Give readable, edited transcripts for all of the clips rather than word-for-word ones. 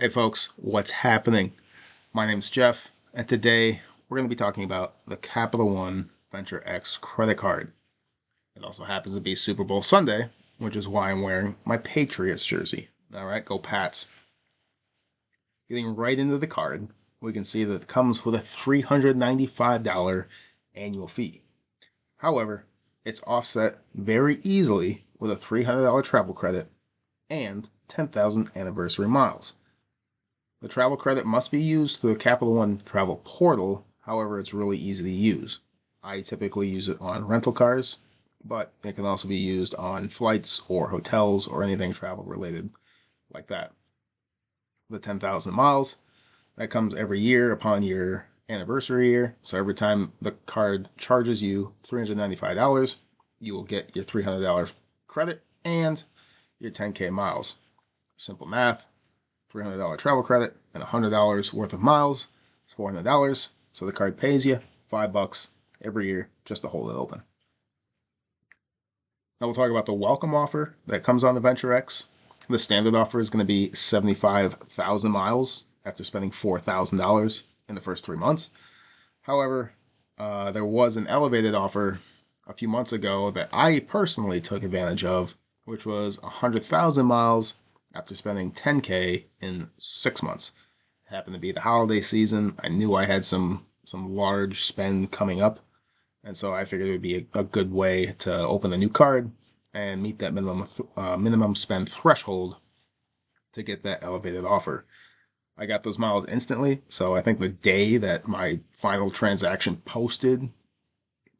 Hey folks, what's happening? My name's Jeff, and today we're going to be talking about the Capital One Venture X credit card. It also happens to be Super Bowl Sunday, which is why I'm wearing my Patriots jersey. All right, go Pats. Getting right into the card, we can see that it comes with a $395 annual fee. However, it's offset very easily with a $300 travel credit and 10,000 anniversary miles. The travel credit must be used through the Capital One travel portal. However, it's really easy to use. I typically use it on rental cars, but it can also be used on flights or hotels or anything travel related like that. The 10,000 miles, that comes every year upon your anniversary year. So every time the card charges you $395, you will get your $300 credit and your 10K miles. Simple math. $300 travel credit and $100 worth of miles, $400. So the card pays you $5 every year just to hold it open. Now we'll talk about the welcome offer that comes on the Venture X. The standard offer is going to be 75,000 miles after spending $4,000 in the first 3 months. However, there was an elevated offer a few months ago that I personally took advantage of, which was 100,000 miles after spending 10K in 6 months. It happened to be the holiday season. I knew I had some large spend coming up, and so I figured it would be a good way to open a new card and meet that minimum spend threshold to get that elevated offer. I got those miles instantly, so I think the day that my final transaction posted,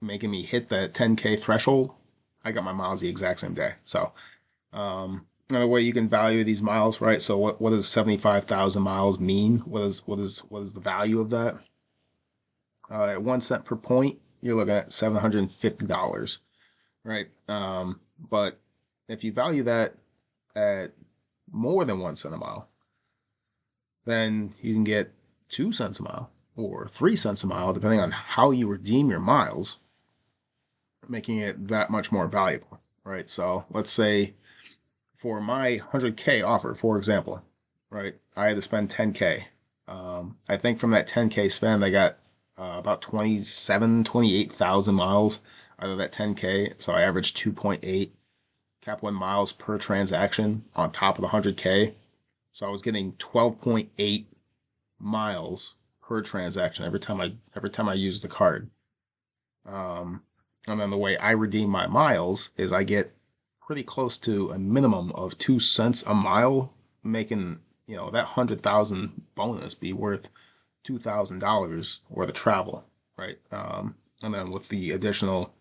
making me hit that 10K threshold, I got my miles the exact same day. So another way you can value these miles, right? So what does 75,000 miles mean? What is the value of that? At 1 cent per point, you're looking at $750, right? But if you value that at more than 1 cent a mile, then you can get 2 cents a mile or 3 cents a mile, depending on how you redeem your miles, making it that much more valuable, right? So let's say for my 100K offer, for example, right, I had to spend 10K. I think from that 10K spend, I got about 28,000 miles out of that 10K. So I averaged 2.8 Cap One miles per transaction on top of the 100K. So I was getting 12.8 miles per transaction every time I use the card. And then the way I redeem my miles is I get pretty close to a minimum of 2 cents a mile, making that 100,000 bonus be worth $2,000 worth of travel, right? And then with the additional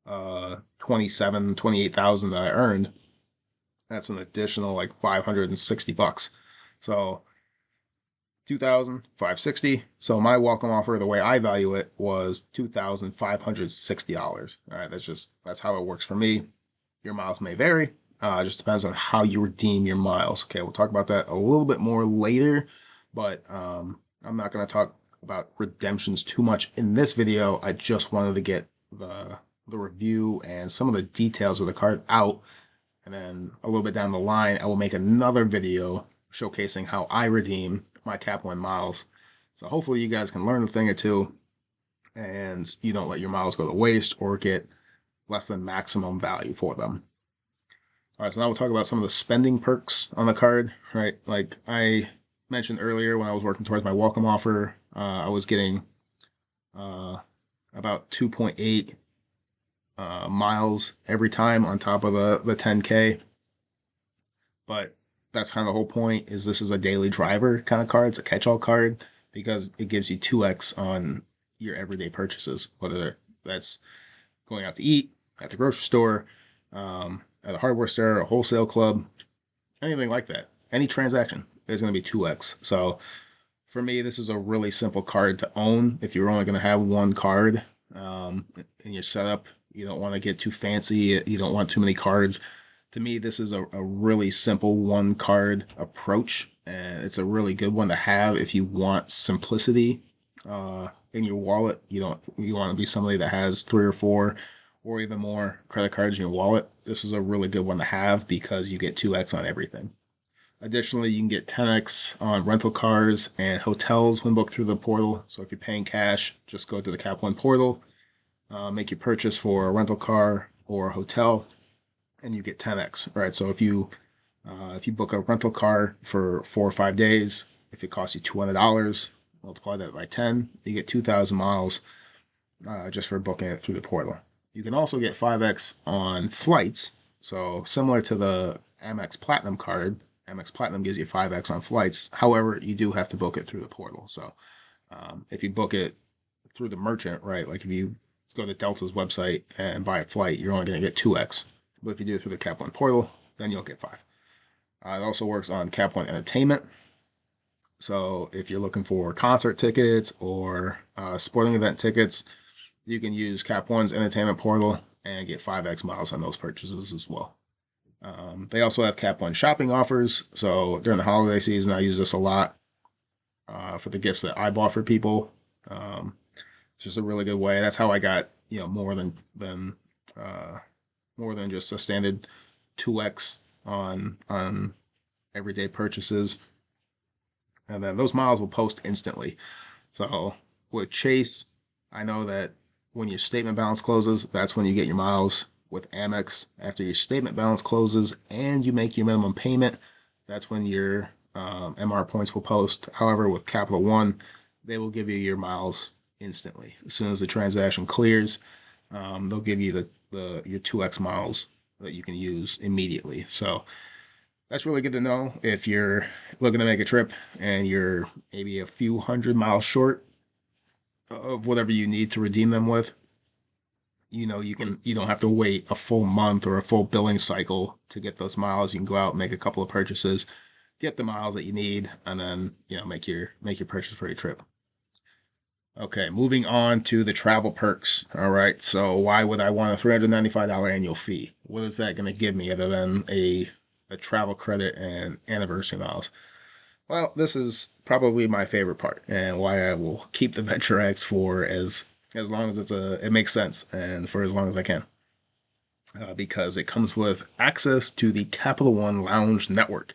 28,000 that I earned, that's an additional like $560. So 2,560. So my welcome offer, the way I value it, was $2,560. All right, that's how it works for me. Your miles may vary. It just depends on how you redeem your miles. Okay, we'll talk about that a little bit more later, but I'm not going to talk about redemptions too much in this video. I just wanted to get the review and some of the details of the card out, and then a little bit down the line, I will make another video showcasing how I redeem my Cap One miles. So hopefully you guys can learn a thing or two, and you don't let your miles go to waste or get less than maximum value for them. All right, so now we'll talk about some of the spending perks on the card, right? Like I mentioned earlier, when I was working towards my welcome offer, I was getting about 2.8 miles every time on top of the 10K. But that's kind of the whole point. Is this is a daily driver kind of card? It's a catch-all card because it gives you 2x on your everyday purchases, whether that's going out to eat at the grocery store, at a hardware store, a wholesale club, anything like that. Any transaction is going to be 2x. So for me, this is a really simple card to own. If you're only going to have one card in your setup, you don't want to get too fancy. You don't want too many cards. To me, this is a really simple one card approach, and it's a really good one to have if you want simplicity in your wallet. You want to be somebody that has 3 or 4 or even more credit cards in your wallet. This is a really good one to have because you get 2x on everything. Additionally, you can get 10x on rental cars and hotels when booked through the portal. So if you're paying cash, just go to the Cap One portal, make your purchase for a rental car or a hotel, and you get 10x. Right. So if you book a rental car for 4 or 5 days, if it costs you $200, multiply that by 10, you get 2,000 miles just for booking it through the portal. You can also get 5x on flights. So similar to the Amex Platinum card, Amex Platinum gives you 5x on flights. However, you do have to book it through the portal. So if you book it through the merchant, right, like if you go to Delta's website and buy a flight, you're only going to get 2x. But if you do it through the Cap One portal, then you'll get 5. It also works on Cap One Entertainment. So if you're looking for concert tickets or sporting event tickets, you can use Cap One's entertainment portal and get 5x miles on those purchases as well. They also have Cap One shopping offers. So during the holiday season, I use this a lot for the gifts that I bought for people. It's just a really good way. That's how I got more than just a standard 2x on everyday purchases. And then those miles will post instantly. So with Chase, I know that when your statement balance closes, that's when you get your miles. With Amex, after your statement balance closes and you make your minimum payment, that's when your MR points will post. However, with Capital One, they will give you your miles instantly. As soon as the transaction clears, they'll give you your 2x miles that you can use immediately. So that's really good to know if you're looking to make a trip and you're maybe a few hundred miles short of whatever you need to redeem them with. You don't have to wait a full month or a full billing cycle to get those miles. You can go out and make a couple of purchases, get the miles that you need, and then make your purchase for your trip. Okay, moving on to the travel perks. All right, so why would I want a $395 annual fee? What is that going to give me other than a travel credit and anniversary miles? Well, this is probably my favorite part and why I will keep the Venture X for as long as it makes sense and for as long as I can. Because it comes with access to the Capital One Lounge Network.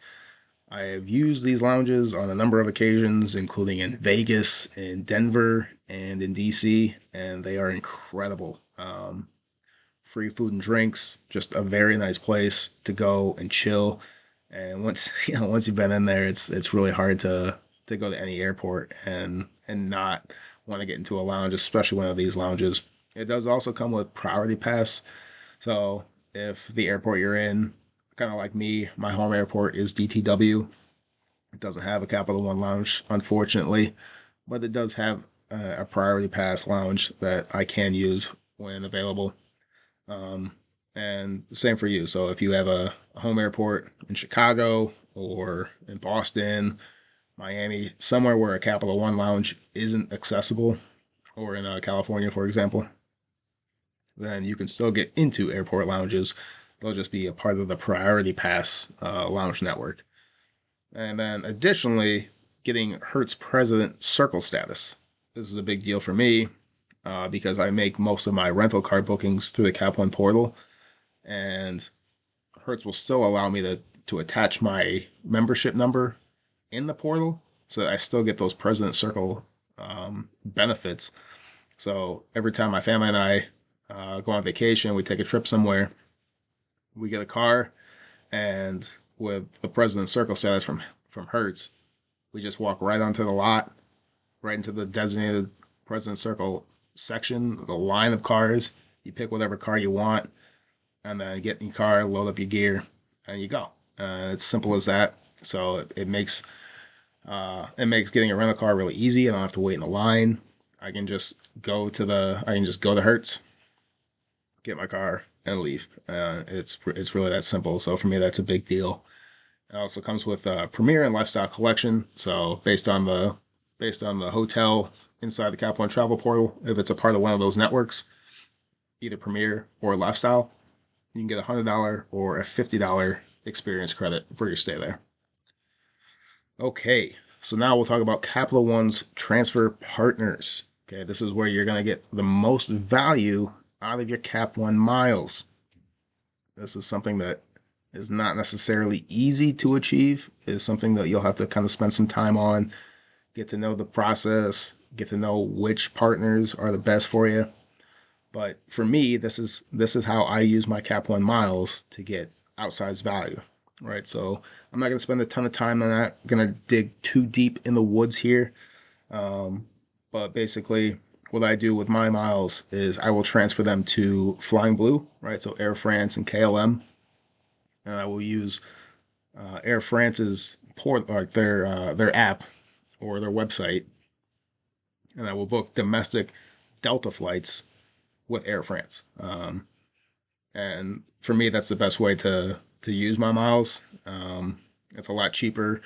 I have used these lounges on a number of occasions, including in Vegas, in Denver, and in DC, and they are incredible. Free food and drinks, just a very nice place to go and chill. And once once you've been in there, it's really hard to go to any airport and not want to get into a lounge, especially one of these lounges. It does also come with Priority Pass, so if the airport you're in, kind of like me, my home airport is DTW. It doesn't have a Capital One lounge, unfortunately, but it does have a Priority Pass lounge that I can use when available. Um, and same for you. So if you have a home airport in Chicago or in Boston, Miami, somewhere where a Capital One lounge isn't accessible, or in California, for example, then you can still get into airport lounges. They'll just be a part of the Priority Pass lounge network. And then additionally, getting Hertz President Circle status. This is a big deal for me because I make most of my rental car bookings through the Cap One portal, and Hertz will still allow me to attach my membership number in the portal, so that I still get those President Circle benefits. So every time my family and I go on vacation, we take a trip somewhere, we get a car, and with the President Circle status from Hertz, we just walk right onto the lot, right into the designated President Circle section, the line of cars. You pick whatever car you want, and then get in your car, load up your gear, and you go. It's simple as that. So it makes getting a rental car really easy. I don't have to wait in a line. I can just go to Hertz, get my car, and leave. It's really that simple. So for me, that's a big deal. It also comes with a Premier and Lifestyle Collection. So based on the hotel inside the Cap One Travel Portal, if it's a part of one of those networks, either Premier or Lifestyle, you can get a $100 or a $50 experience credit for your stay there. Okay, so now we'll talk about Capital One's transfer partners. Okay, this is where you're going to get the most value out of your Cap One miles. This is something that is not necessarily easy to achieve. It's something that you'll have to kind of spend some time on, get to know the process, get to know which partners are the best for you. But for me, this is how I use my Cap One miles to get outsized value, right? So I'm not going to spend a ton of time on that. I'm going to dig too deep in the woods here. But basically, what I do with my miles is I will transfer them to Flying Blue, right? So Air France and KLM, and I will use Air France's port, like their app or their website, and I will book domestic Delta flights with Air France. And for me, that's the best way to use my miles. It's a lot cheaper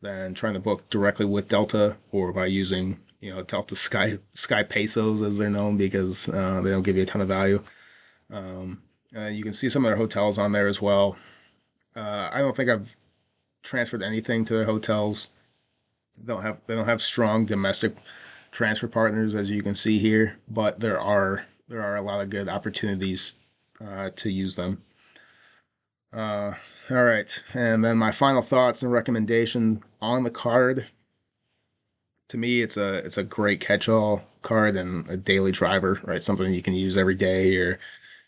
than trying to book directly with Delta or by using Delta Sky Pesos as they're known, because they don't give you a ton of value. You can see some of their hotels on there as well. I don't think I've transferred anything to their hotels. They don't have strong domestic transfer partners, as you can see here, but there are a lot of good opportunities to use them. All right, and then my final thoughts and recommendations on the card. To me, it's a great catch-all card and a daily driver, right? Something you can use every day or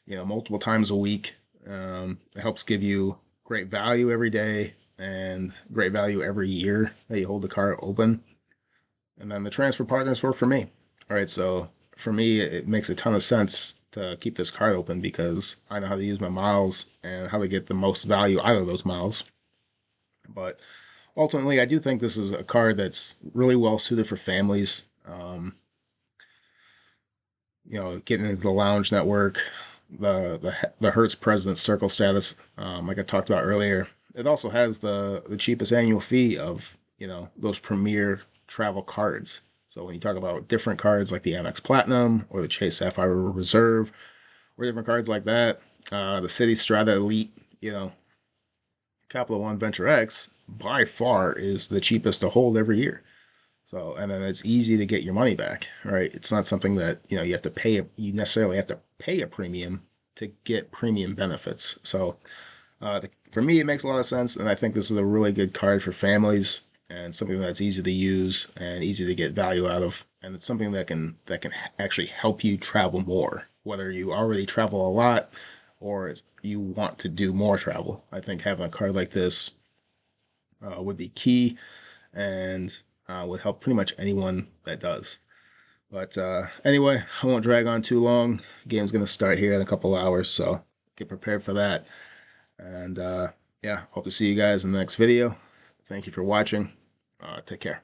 multiple times a week. It helps give you great value every day and great value every year that you hold the card open. And then the transfer partners work for me. All right, so for me, it makes a ton of sense to keep this card open because I know how to use my miles and how to get the most value out of those miles. But ultimately, I do think this is a card that's really well suited for families. Getting into the lounge network, the Hertz President Circle status, like I talked about earlier. It also has the cheapest annual fee of those premier travel cards. So when you talk about different cards like the Amex Platinum or the Chase Sapphire Reserve or different cards like that, the Citi Strata Elite, Capital One Venture X by far is the cheapest to hold every year. So, and then it's easy to get your money back, right? It's not something that, you have to pay, you necessarily have to pay a premium to get premium benefits. So, for me, it makes a lot of sense. And I think this is a really good card for families and something that's easy to use and easy to get value out of. And it's something that can actually help you travel more, whether you already travel a lot or you want to do more travel. I think having a card like this would be key and would help pretty much anyone that does. But anyway, I won't drag on too long. Game's going to start here in a couple hours, so get prepared for that. And yeah, hope to see you guys in the next video. Thank you for watching. Take care.